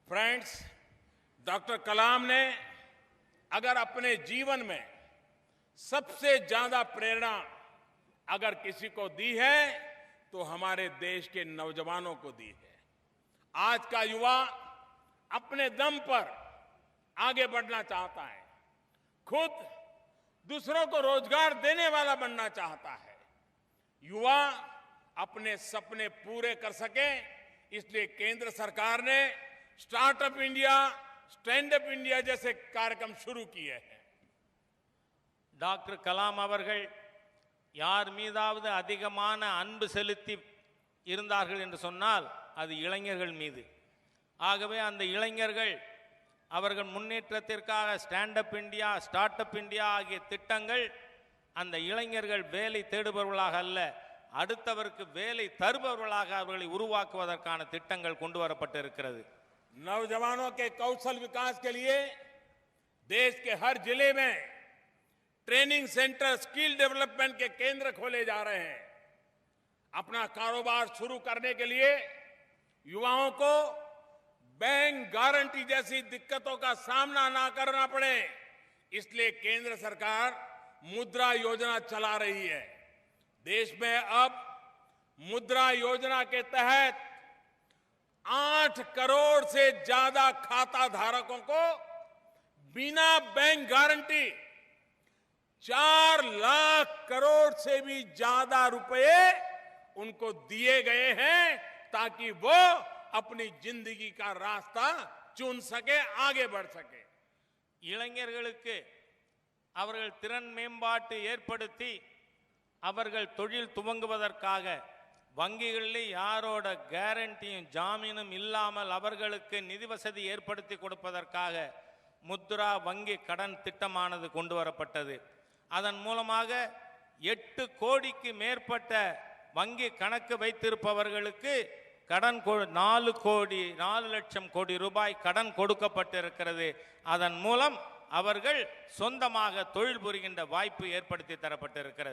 Friends, doctor कलाम ने अगर अपने जीवन में सबसे ज्यादा प्रेरणा अगर किसी को दी है तो हमारे देश के नौजवानों को दी है। आज का युवा अपने दम पर आगे बढ़ना चाहता है, खुद दूसरों को रोजगार देने वाला बनना चाहता है। युवा अपने सपने पूरे कर सके, इसलिए केंद्र सरकार ने startup India, stand up India जैसे कार्यक्रम शुरू किए हैं। டாக்டர் கலாம் அவர்கள் யார் மீதாவது அதிகமான அன்பு செலுத்தி இருந்தார்கள் என்று சொன்னால் அது இளைஞர்கள் மீது. ஆகவே அந்த இளைஞர்கள் அவர்கள் முன்னேற்றத்திற்காக stand up India, start up India ஆகிய திட்டங்கள் அந்த இளைஞர்கள் வேலை தேடுபவர்களாக அல்ல, அடுத்தவருக்கு வேலை தருபவர்களாக அவர்களை உருவாக்குவதற்கான திட்டங்கள் கொண்டு வரப்பட்டு இருக்கிறது. नौजवानों के कौशल विकास के लिए देश के हर जिले में ट्रेनिंग सेंटर, स्किल डेवलपमेंट के केंद्र खोले जा रहे हैं। अपना कारोबार शुरू करने के लिए युवाओं को बैंक गारंटी जैसी दिक्कतों का सामना ना करना पड़े, इसलिए केंद्र सरकार मुद्रा योजना चला रही है। देश में अब मुद्रा योजना के तहत 8 करोड़ से ज्यादा खाता धारकों को बिना बैंक गारंटी 4 लाख करोड़ से भी ज्यादा रुपए उनको दिए गए हैं, ताकि वो अपनी जिंदगी का रास्ता चुन सके, आगे बढ़ सके। இளைஞர்களுக்கு அவர்கள் திறன் மேம்பாட்டு ஏற்படுத்தி அவர்கள் தொழில் துவங்குவதற்காக வங்கிகளில் யாரோட கேரண்டியும் ஜாமீனும் இல்லாமல் அவர்களுக்கு நிதி வசதி ஏற்படுத்தி கொடுப்பதற்காக முத்ரா வங்கி கடன் திட்டமானது கொண்டு வரப்பட்டது. அதன் மூலமாக 8 கோடிக்கு மேற்பட்ட வங்கி கணக்கு வைத்திருப்பவர்களுக்கு கடன் 4 லட்சம் கோடி ரூபாய் கடன் கொடுக்கப்பட்டிருக்கிறது. அதன் மூலம் அவர்கள் சொந்தமாக தொழில் புரிகின்ற வாய்ப்பு ஏற்படுத்தி தரப்பட்டிருக்கிறது.